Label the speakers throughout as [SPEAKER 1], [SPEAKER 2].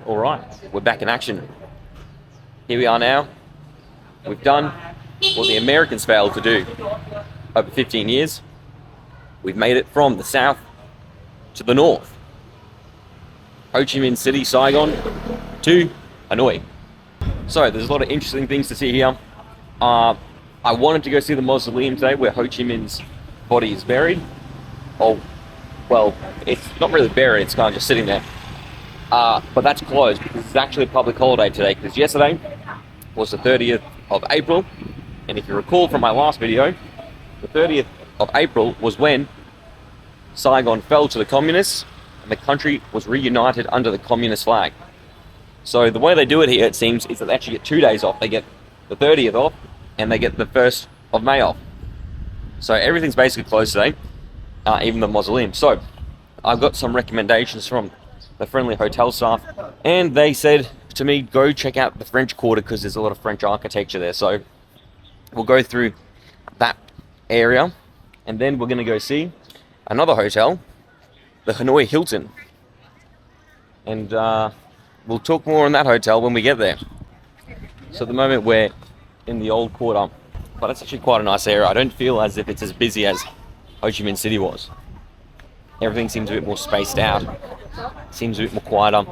[SPEAKER 1] All right, we're back in action. Here we are now. We've done what the Americans failed to do over 15 years. We've made it from the south to the north. Ho Chi Minh City, Saigon, to Hanoi. So there's a lot of interesting things to see here. I wanted to go see the mausoleum today where Ho Chi Minh's body is buried. Oh, well, it's not really buried, it's kind of just sitting there. But that's closed because it's actually a public holiday today, because yesterday was the 30th of April. And if you recall from my last video, the 30th of April was when Saigon fell to the communists and the country was reunited under the communist flag. So the way they do it here, it seems, is that they actually get 2 days off. They get the 30th off and they get the 1st of May off. So everything's basically closed today, even the mausoleum. So I've got some recommendations from the friendly hotel staff, and they said to me, go check out the French Quarter because there's a lot of French architecture there. So we'll go through that area, and then we're going to go see another hotel, the Hanoi Hilton. And we'll talk more on that hotel when we get there. So at the moment we're in the old quarter, but it's actually quite a nice area. I don't feel as if it's as busy as Ho Chi Minh City was. Everything seems a bit more spaced out. Seems a bit more quieter.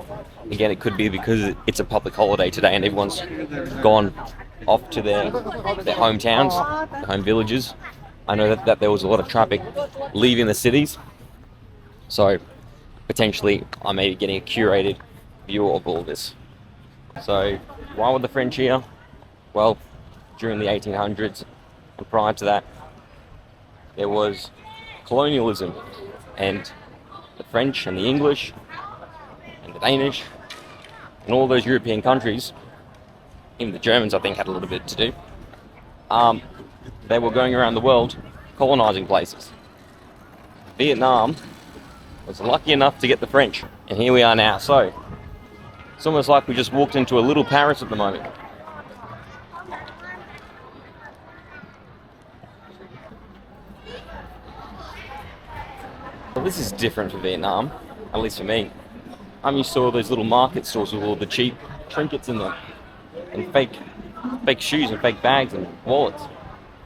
[SPEAKER 1] Again, it could be because it's a public holiday today and everyone's gone off to their hometowns, their home villages. I know that there was a lot of traffic leaving the cities. So potentially I may be getting a curated view of all this. So why were the French here? Well, during the 1800s and prior to that, there was colonialism, and the French and the English and the Danish and all those European countries, even the Germans I think had a little bit to do, they were going around the world colonizing places. Vietnam was lucky enough to get the French, and here we are now. So it's almost like we just walked into a little Paris at the moment. Well, this is different for Vietnam, at least for me. I'm used to all those little market stores with all the cheap trinkets in them, and fake shoes and fake bags and wallets.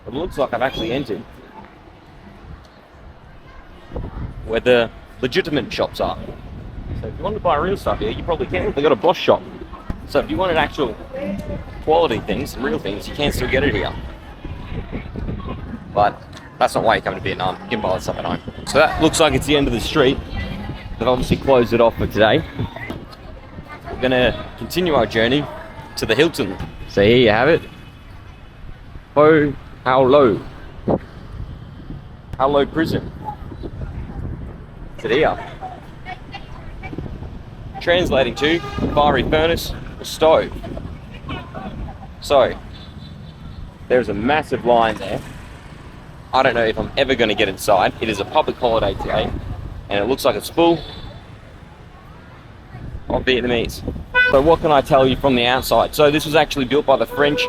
[SPEAKER 1] It looks like I've actually entered where the legitimate shops are. So if you want to buy real stuff here, you probably can. They've got a Bosch shop. So if you wanted actual quality things, real things, you can still get it here. But that's not why you come to Vietnam. You can buy stuff at home. So that looks like it's the end of the street. They've obviously closed it off for today. We're going to continue our journey to the Hilton. So here you have it. Hoa Lo Prison. It's here. Translating to fiery furnace or stove. So there's a massive line there. I don't know if I'm ever going to get inside. It is a public holiday today, and it looks like it's full of Vietnamese. So what can I tell you from the outside? So this was actually built by the French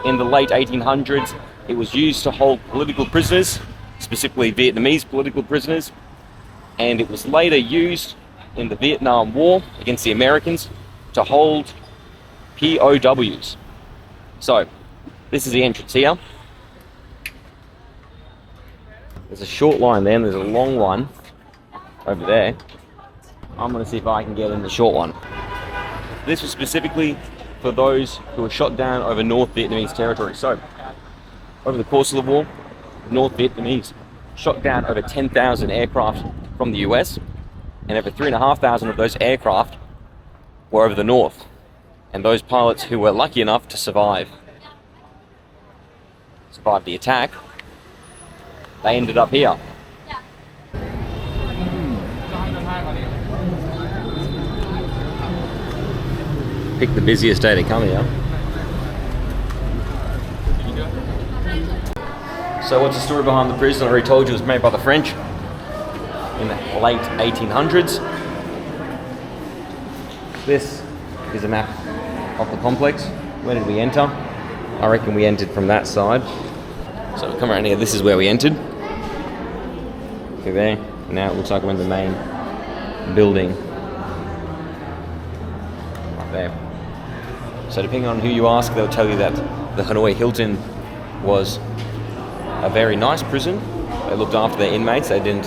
[SPEAKER 1] in the late 1800s. It was used to hold political prisoners, specifically Vietnamese political prisoners, and it was later used in the Vietnam War against the Americans to hold POWs. So this is the entrance here. There's a short line there and there's a long one over there. I'm going to see if I can get in the short one. This was specifically for those who were shot down over North Vietnamese territory. So over the course of the war, North Vietnamese shot down over 10,000 aircraft from the US, and over 3,500 of those aircraft were over the north. And those pilots who were lucky enough to survive the attack, they ended up here. Pick the busiest day to come here. So what's the story behind the prison? I already told you it was made by the French in the late 1800s. This is a map of the complex. Where did we enter? I reckon we entered from that side. So we come around here, this is where we entered. Look there. Now it looks like we're in the main building. there. So depending on who you ask, they'll tell you that the Hanoi Hilton was a very nice prison. They looked after their inmates. They didn't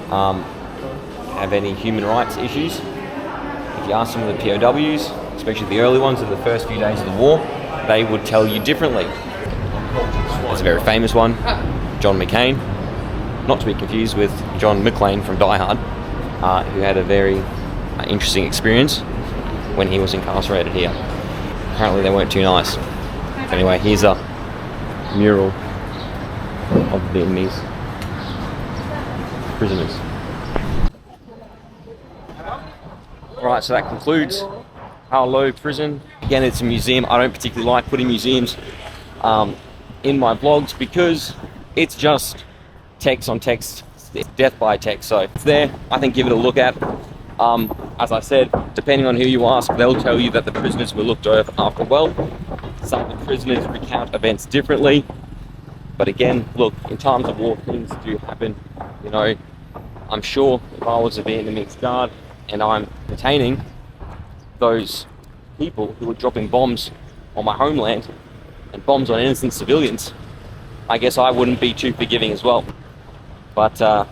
[SPEAKER 1] have any human rights issues. If you ask some of the POWs, especially the early ones in the first few days of the war, they would tell you differently. There's a very famous one, John McCain, not to be confused with John McClane from Die Hard, who had a very interesting experience when he was incarcerated here. Apparently they weren't too nice. Anyway, here's a mural of Vietnamese prisoners. Alright, so that concludes Hoa Lo Prison. Again, it's a museum. I don't particularly like putting museums in my vlogs because it's just text on text. It's death by text. So it's there. I think give it a look at. As I said, depending on who you ask, they'll tell you that the prisoners were looked after well. Some of the prisoners recount events differently. But again, look, in times of war, things do happen. You know, I'm sure if I was a Vietnamese guard and I'm detaining those people who were dropping bombs on my homeland and bombs on innocent civilians, I guess I wouldn't be too forgiving as well. But at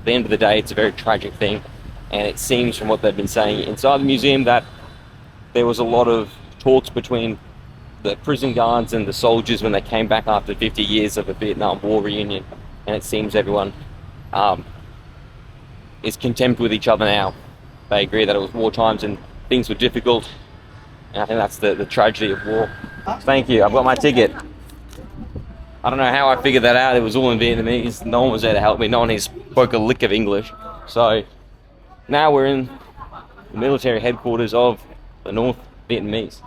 [SPEAKER 1] the end of the day, it's a very tragic thing. And it seems from what they've been saying inside the museum that there was a lot of talks between the prison guards and the soldiers when they came back after 50 years of a Vietnam War reunion. And it seems everyone is content with each other now. They agree that it was war times and things were difficult. And I think that's the tragedy of war. Thank you, I've got my ticket. I don't know how I figured that out. It was all in Vietnamese. No one was there to help me. No one here spoke a lick of English. So now we're in the military headquarters of the North Vietnamese.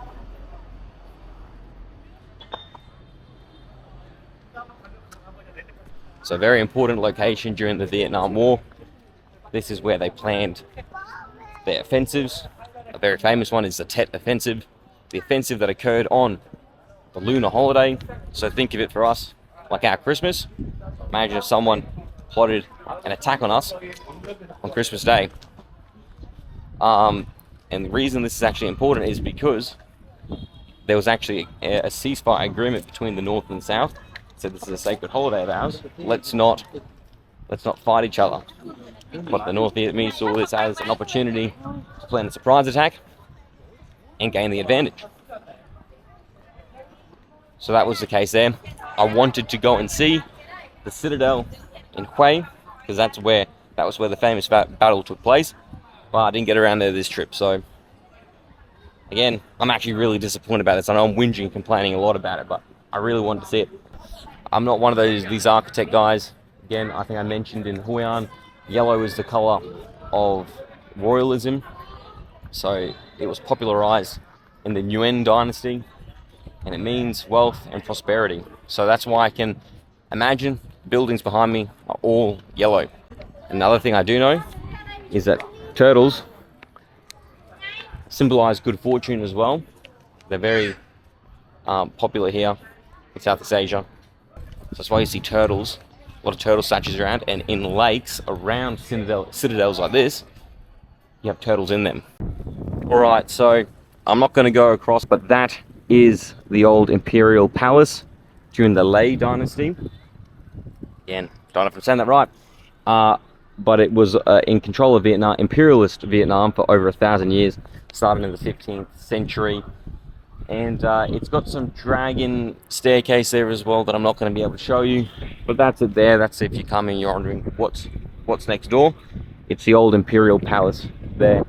[SPEAKER 1] So very important location during the Vietnam War. This is where they planned their offensives. A very famous one is the Tet Offensive, the offensive that occurred on the lunar holiday. So think of it for us like our Christmas. Imagine if someone plotted an attack on us on Christmas Day. And the reason this is actually important is because there was actually a ceasefire agreement between the North and the South. So this is a sacred holiday of ours. Let's not fight each other. But the North Vietnamese saw this as an opportunity to plan a surprise attack and gain the advantage. So that was the case there. I wanted to go and see the Citadel in Hue because that was where the famous battle took place. But I didn't get around there this trip. So again, I'm actually really disappointed about this. I know I'm whinging and complaining a lot about it, but I really wanted to see it. I'm not one of these architect guys. Again, I think I mentioned in Hue An, yellow is the color of royalism. So it was popularized in the Nguyen dynasty, and it means wealth and prosperity. So that's why I can imagine buildings behind me are all yellow. Another thing I do know is that turtles symbolize good fortune as well. They're very popular here in Southeast Asia. So that's why you see turtles, a lot of turtle statues around, and in lakes around citadels like this, you have turtles in them. Alright, so I'm not going to go across, but that is the old Imperial Palace during the Lei dynasty. Again, don't know if I'm saying that right. But it was in control of Vietnam, imperialist Vietnam, for over 1,000 years, starting in the 15th century. And it's got some dragon staircase there as well that I'm not going to be able to show you. But that's it there. That's if you come in, you're wondering what's next door. It's the old Imperial Palace there.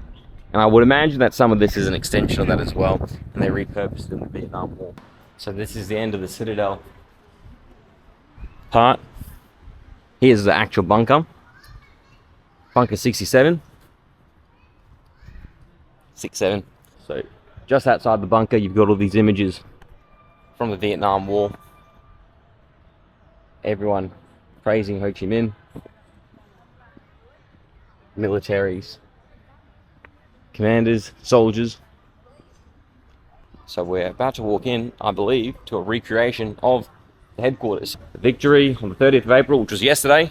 [SPEAKER 1] And I would imagine that some of this is an extension of that as well. And they repurposed it in the Vietnam War. So this is the end of the Citadel part. Here's the actual bunker. Bunker 67. 67. So just outside the bunker, you've got all these images from the Vietnam War. Everyone praising Ho Chi Minh. Militaries, commanders, soldiers. So we're about to walk in, I believe, to a recreation of the headquarters. The victory on the 30th of April, which was yesterday.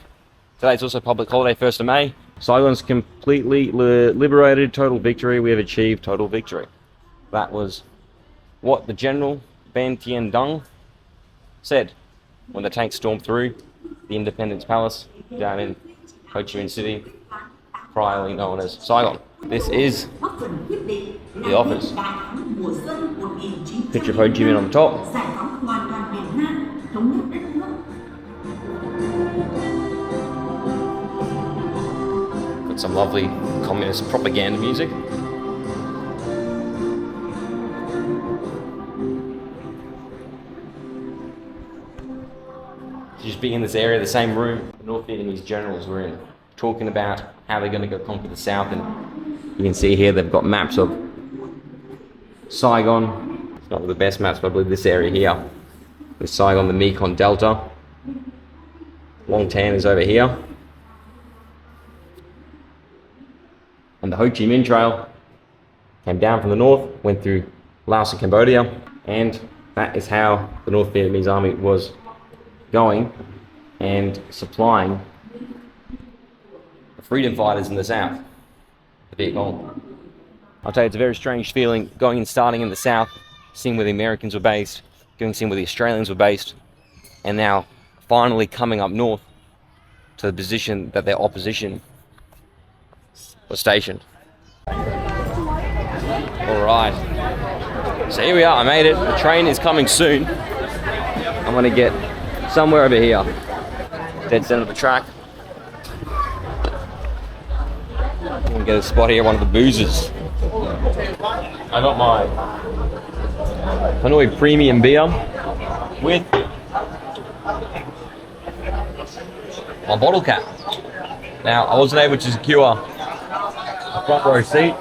[SPEAKER 1] Today's also public holiday, 1st of May. Saigon's completely liberated, total victory. We have achieved total victory. That was what the General Ban Tien Dung said when the tanks stormed through the Independence Palace down in Ho Chi Minh City, priorly known as Saigon. This is the office. Picture of Ho Chi Minh on the top. Got some lovely communist propaganda music. Just being in this area, the same room the North Vietnamese generals were in, talking about how they're going to go conquer the south. And you can see here they've got maps of Saigon. It's not the best maps, but I believe this area here with Saigon, the Mekong Delta. Long Tan is over here. And the Ho Chi Minh Trail came down from the north, went through Laos and Cambodia, and that is how the North Vietnamese army was going and supplying the freedom fighters in the south, the Viet Cong. I'll tell you, it's a very strange feeling going and starting in the south, seeing where the Americans were based, going and seeing where the Australians were based, and now finally coming up north to the position that their opposition was stationed. Alright, so here we are, I made it. The train is coming soon. I'm gonna get somewhere over here, dead center of the track. I'm gonna get a spot here, one of the boozers. I got my Hanoi premium beer with my bottle cap. Now, I wasn't able to secure a front row seat,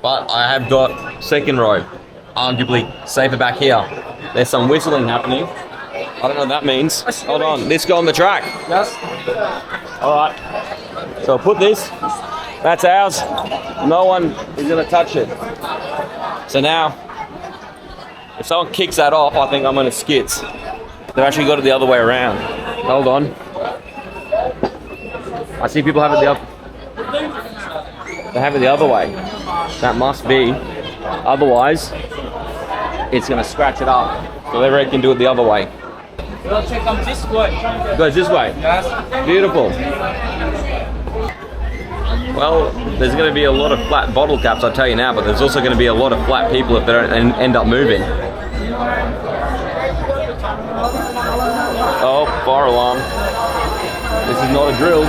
[SPEAKER 1] but I have got second row, arguably safer back here. There's some whistling happening. I don't know what that means. Hold on, let's go on the track. Yes. Alright. So I'll put this. That's ours. No one is going to touch it. So now, if someone kicks that off, I think I'm going to skits. They've actually got it the other way around. Hold on. I see people have it the other. They have it the other way. That must be. Otherwise, it's going to scratch it up. So they reckon do it the other way.
[SPEAKER 2] We'll check them this way.
[SPEAKER 1] It goes this way.
[SPEAKER 2] Yes.
[SPEAKER 1] Beautiful. Well, there's going to be a lot of flat bottle caps, I'll tell you now, but there's also going to be a lot of flat people if they don't end up moving. Oh, fire alarm. This is not a drill.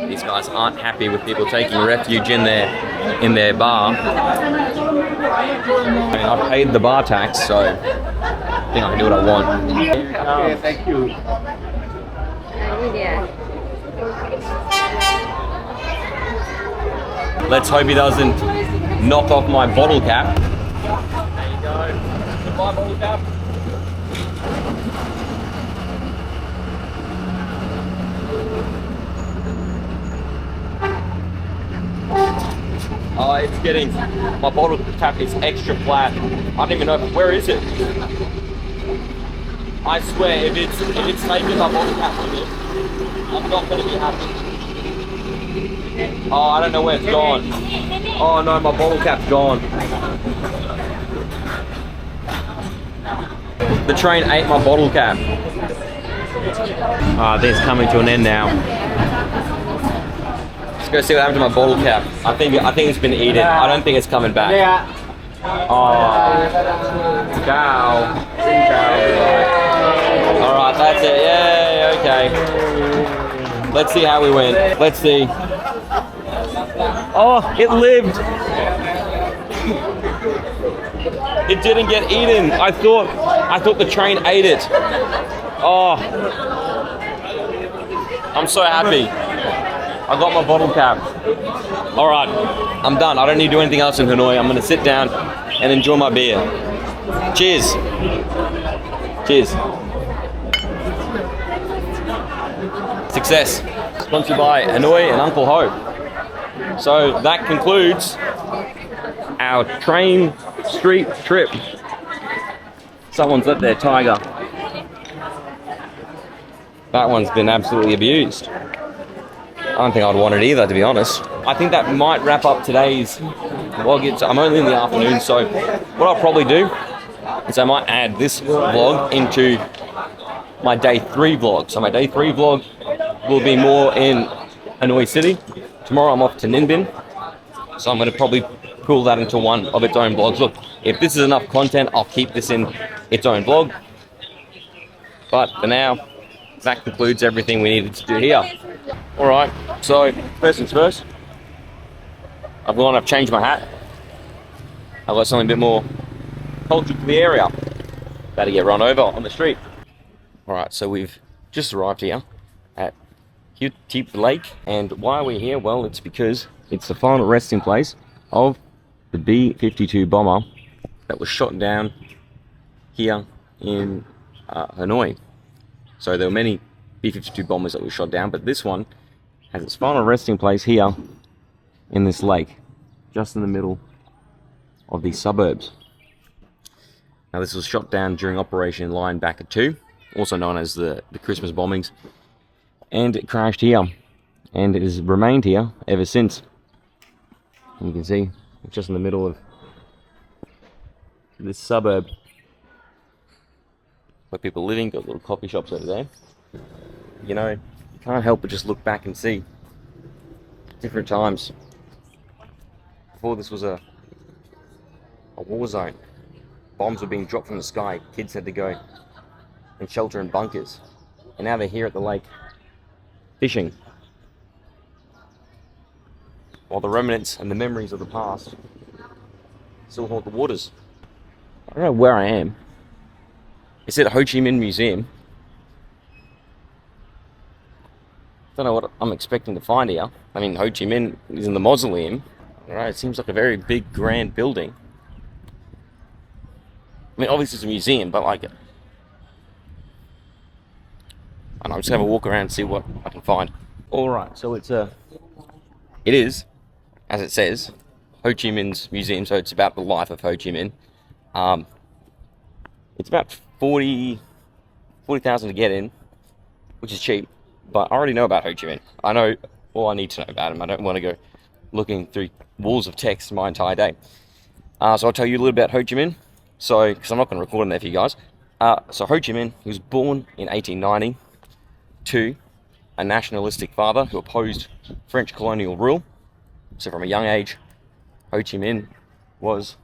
[SPEAKER 1] These guys aren't happy with people taking refuge in their bar. I mean, I've paid the bar tax, so I think I can do what I want.
[SPEAKER 2] Okay, thank you.
[SPEAKER 1] Let's hope he doesn't knock off my bottle cap.
[SPEAKER 2] There you go. Goodbye, bottle cap.
[SPEAKER 1] Oh, it's getting, my bottle cap is extra flat. I don't even know, where is it? I swear, if it's taking my bottle cap with it, I'm not going to be happy. Oh, I don't know where it's gone. Oh no, my bottle cap's gone. The train ate my bottle cap. Ah, this is coming to an end now. Let's go see what happened to my bottle cap. I think it's been eaten. I don't think it's coming back. Oh, cow. Alright, that's it. Yay, okay. Let's see how we went. Let's see. Oh, it lived. It didn't get eaten. I thought the train ate it. Oh, I'm so happy. I got my bottle cap. All right, I'm done. I don't need to do anything else in Hanoi. I'm gonna sit down and enjoy my beer. Cheers. Cheers. Success. Sponsored by Hanoi and Uncle Ho. So that concludes our train street trip. Someone's let their tiger That one's been absolutely abused. I don't think I'd want it either, to be honest. I think that might wrap up today's vlog. I'm only in the afternoon, so what I'll probably do is I might add this vlog into my day 3 vlog. So my day 3 vlog will be more in Hanoi City. Tomorrow I'm off to Ninh Bình, so I'm going to probably pull that into one of its own vlogs. Look, if this is enough content, I'll keep this in its own vlog. But for now, that concludes everything we needed to do here. Alright, so first things first, I've changed my hat. I've got something a bit more cultural to the area. About to get run over on the street. Alright, so we've just arrived here at Hilton Lake, and why are we here? Well, it's because it's the final resting place of the B-52 bomber that was shot down here in Hanoi. So there were many B-52 bombers that were shot down, but this one has its final resting place here in this lake, just in the middle of these suburbs. Now this was shot down during Operation Linebacker 2, also known as the Christmas bombings, and it crashed here, and it has remained here ever since. And you can see it's just in the middle of this suburb where people are living. Got little coffee shops over there. You know, you can't help but just look back and see different times. Before this was a war zone. Bombs were being dropped from the sky. Kids had to go and shelter in bunkers. And now they're here at the lake fishing, while the remnants and the memories of the past still haunt the waters. I don't know where I am. It's at Ho Chi Minh Museum. Don't know what I'm expecting to find here. I mean, Ho Chi Minh is in the mausoleum. Alright, it seems like a very big, grand building. I mean, obviously it's a museum, but like, I'm just gonna have a walk around and see what I can find. Alright, so it is, as it says, Ho Chi Minh's museum, so it's about the life of Ho Chi Minh. It's about 40,000 to get in, which is cheap, but I already know about Ho Chi Minh. I know all I need to know about him. I don't want to go looking through walls of text my entire day. So I'll tell you a little about Ho Chi Minh, because I'm not going to record him there for you guys. So Ho Chi Minh, he was born in 1890 to a nationalistic father who opposed French colonial rule. So from a young age, Ho Chi Minh was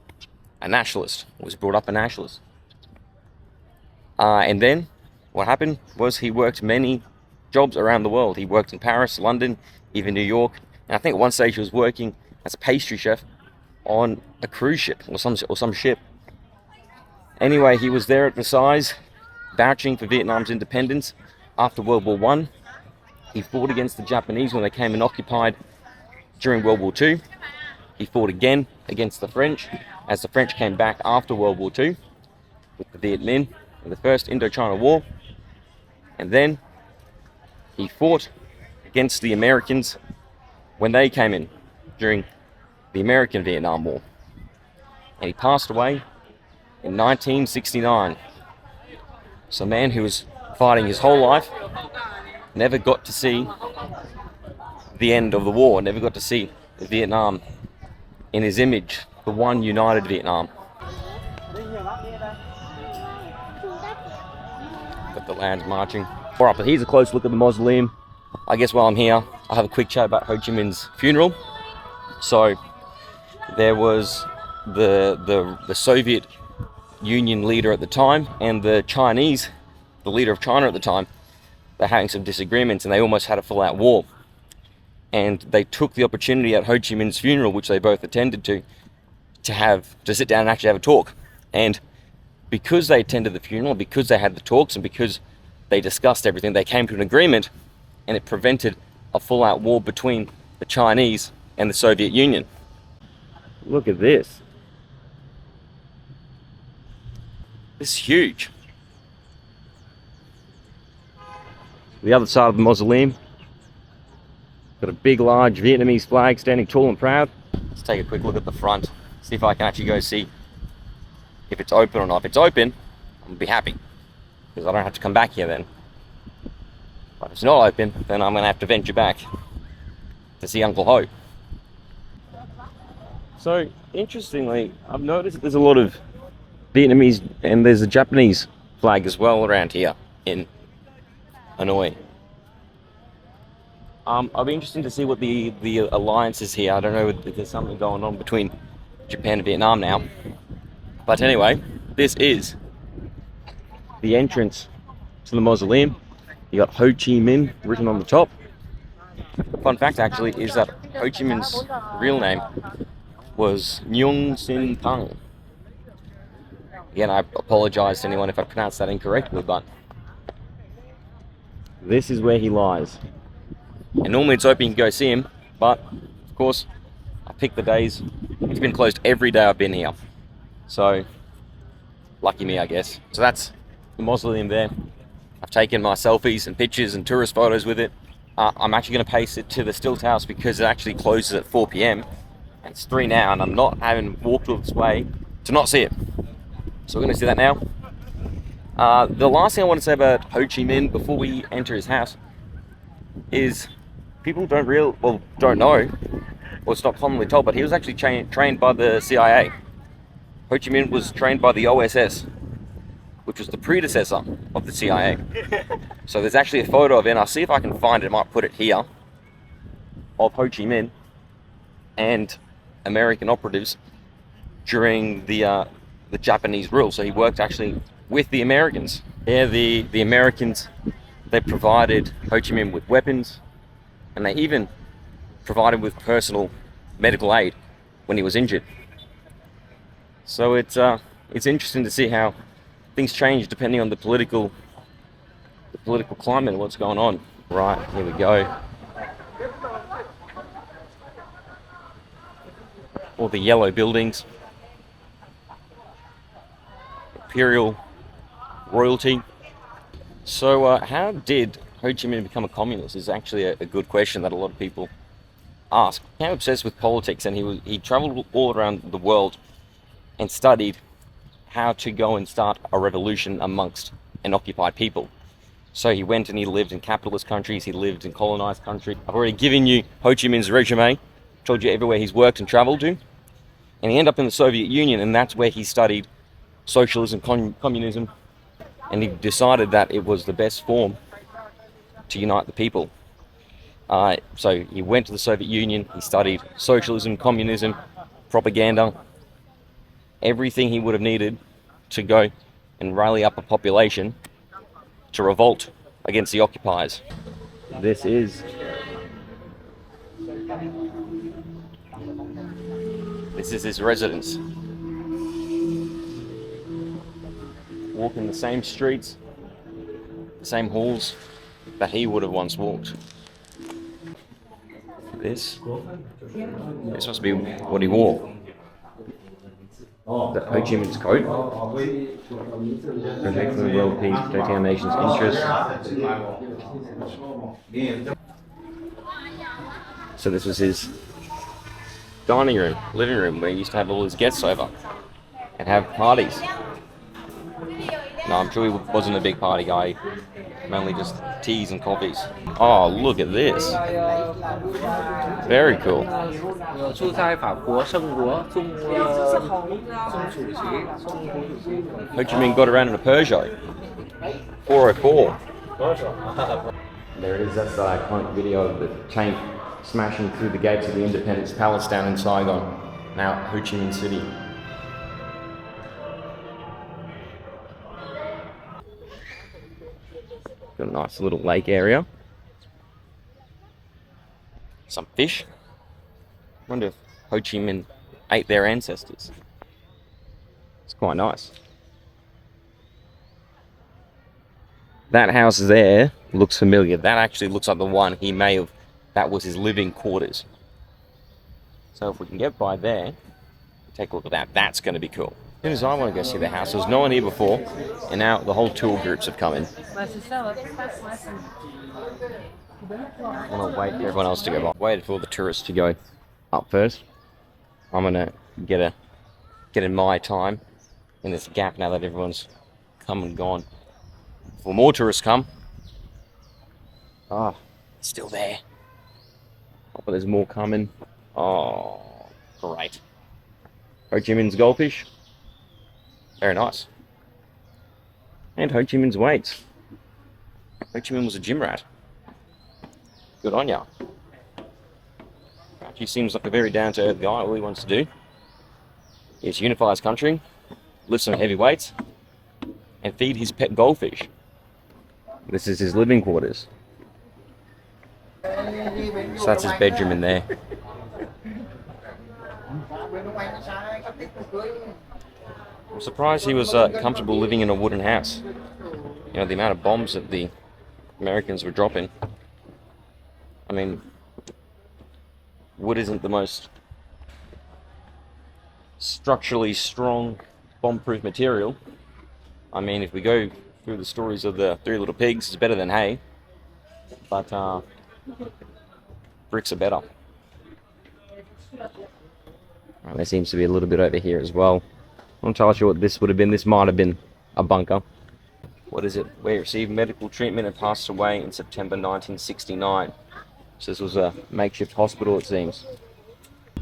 [SPEAKER 1] a nationalist, was brought up a nationalist. And then what happened was he worked many jobs around the world. He worked in Paris, London, even New York. And I think at one stage he was working as a pastry chef on a cruise ship or some ship. Anyway, he was there at Versailles, vouching for Vietnam's independence after World War I. He fought against the Japanese when they came and occupied during World War II. He fought again against the French as the French came back after World War II with the Viet Minh in the First Indochina War. And then he fought against the Americans when they came in during the American Vietnam War. And he passed away in 1969. So a man who was fighting his whole life never got to see the end of the war, never got to see Vietnam in his image, the one united Vietnam. Got the lands marching. Alright, but here's a close look at the mausoleum. I guess while I'm here, I'll have a quick chat about Ho Chi Minh's funeral. So there was the Soviet Union leader at the time and the Chinese, the leader of China at the time. They're having some disagreements and they almost had a full-out war. And they took the opportunity at Ho Chi Minh's funeral, which they both attended to sit down and actually have a talk. And because they attended the funeral, because they had the talks, and because they discussed everything, they came to an agreement, and it prevented a full-out war between the Chinese and the Soviet Union. Look at this. This is huge. The other side of the mausoleum, got a big, large Vietnamese flag standing tall and proud. Let's take a quick look at the front, see if I can actually go see if it's open or not. If it's open, I'm gonna be happy, because I don't have to come back here then. But if it's not open, then I'm going to have to venture back to see Uncle Ho. So, interestingly, I've noticed there's a lot of Vietnamese and there's a Japanese flag as well around here in Hanoi. I'll be interested to see what the alliance is here. I don't know if there's something going on between Japan and Vietnam now. But anyway, this is the entrance to the mausoleum. You got Ho Chi Minh written on the top. Fun fact actually is that Ho Chi Minh's real name was Nguyen Sinh Thăng. Again, I apologize to anyone if I pronounced that incorrectly, but this is where he lies. And normally it's open, you can go see him, but of course, I picked the days. It's been closed every day I've been here. So, lucky me, I guess. So that's the mausoleum there. I've taken my selfies and pictures and tourist photos with it. I'm actually going to paste it to the Stilt House because it actually closes at 4 p.m. and it's 3 now, and I'm not having walked all this way to not see it. So we're going to see that now. The last thing I want to say about Ho Chi Minh before we enter his house is people don't know, or it's not commonly told, but he was actually trained by the CIA. Ho Chi Minh was trained by the OSS, which was the predecessor of the CIA. So there's actually a photo of it, and I'll see if I can find it, I might put it here, of Ho Chi Minh and American operatives during the Japanese rule. So he worked actually with the Americans. Yeah, the Americans, they provided Ho Chi Minh with weapons, and they even provided with personal medical aid when he was injured. So it's interesting to see how things change depending on the political climate and what's going on. Right, here we go. All the yellow buildings. Imperial royalty. So how did Ho Chi Minh become a communist is actually a good question that a lot of people ask. He became obsessed with politics, and he traveled all around the world and studied how to go and start a revolution amongst an occupied people. So he went and he lived in capitalist countries, he lived in colonized countries. I've already given you Ho Chi Minh's resume, told you everywhere he's worked and traveled to. And he ended up in the Soviet Union, and that's where he studied socialism, communism, and he decided that it was the best form to unite the people. So he went to the Soviet Union, he studied socialism, communism, propaganda, everything he would have needed to go and rally up a population to revolt against the occupiers. This is his residence. Walking the same streets, the same halls that he would have once walked. This must be what he wore. The Ho Chi Minh's coat. Protecting the world peace, protecting our nation's interests. So this was his dining room, living room, where he used to have all his guests over and have parties. No, I'm sure he wasn't a big party guy, mainly just teas and coffees. Oh, look at this. Very cool. Ho Chi Minh got around in a Peugeot 404. There it is, that's the iconic video of the tank smashing through the gates of the Independence Palace down in Saigon, now Ho Chi Minh City. Got a nice little lake area. Some fish. Wonder if Ho Chi Minh ate their ancestors. It's quite nice. That house there looks familiar. That actually looks like the one he may have, that was his living quarters. So if we can get by there, take a look at that. That's going to be cool. As soon as I want to go see the house, there was no one here before, and now the whole tour groups have come in. I'm going to wait for everyone else to go by. Waited for the tourists to go up first. I'm going to get in my time in this gap now that everyone's come and gone. Before more tourists come, Ah, it's still there. Oh, but there's more coming. Oh, great. Ho Chi Minh's goldfish. Very nice. And Ho Chi Minh's weights. Ho Chi Minh was a gym rat. Good on ya. He seems like a very down-to-earth guy. All he wants to do is unify his country, lift some heavy weights, and feed his pet goldfish. This is his living quarters. So that's his bedroom in there. I'm surprised he was comfortable living in a wooden house. You know, the amount of bombs that the Americans were dropping. I mean, wood isn't the most structurally strong bomb-proof material. I mean, if we go through the stories of the Three Little Pigs, it's better than hay. But bricks are better. Right, there seems to be a little bit over here as well. I'm not entirely sure what this would have been. This might have been a bunker. What is it? We received medical treatment and passed away in September 1969. So this was a makeshift hospital, it seems.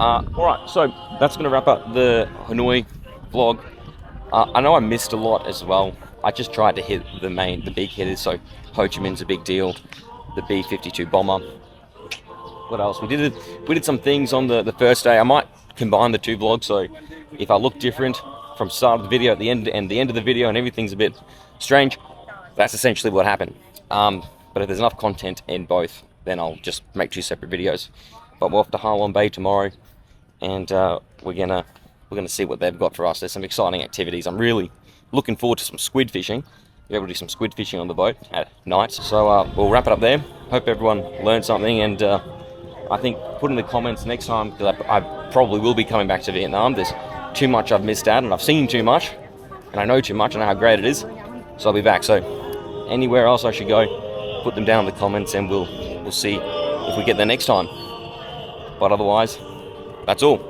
[SPEAKER 1] Alright, so that's going to wrap up the Hanoi vlog. I know I missed a lot as well. I just tried to hit the big hitters. So Ho Chi Minh's a big deal. The B-52 bomber. What else? We did some things on the first day. I might combine the two vlogs, so if I look different from start of the video at the end and the end of the video and everything's a bit strange, that's essentially what happened. But if there's enough content in both, then I'll just make two separate videos. But we're off to Ha Long Bay tomorrow, and we're gonna see what they've got for us. There's some exciting activities. I'm really looking forward to some squid fishing. We're able to do some squid fishing on the boat at night. So we'll wrap it up there. Hope everyone learned something, and I think put in the comments next time, because I probably will be coming back to Vietnam. There's too much I've missed out, and I've seen too much, and I know too much, and I know how great it is. So I'll be back. So anywhere else I should go, put them down in the comments, and we'll see if we get there next time. But otherwise, that's all.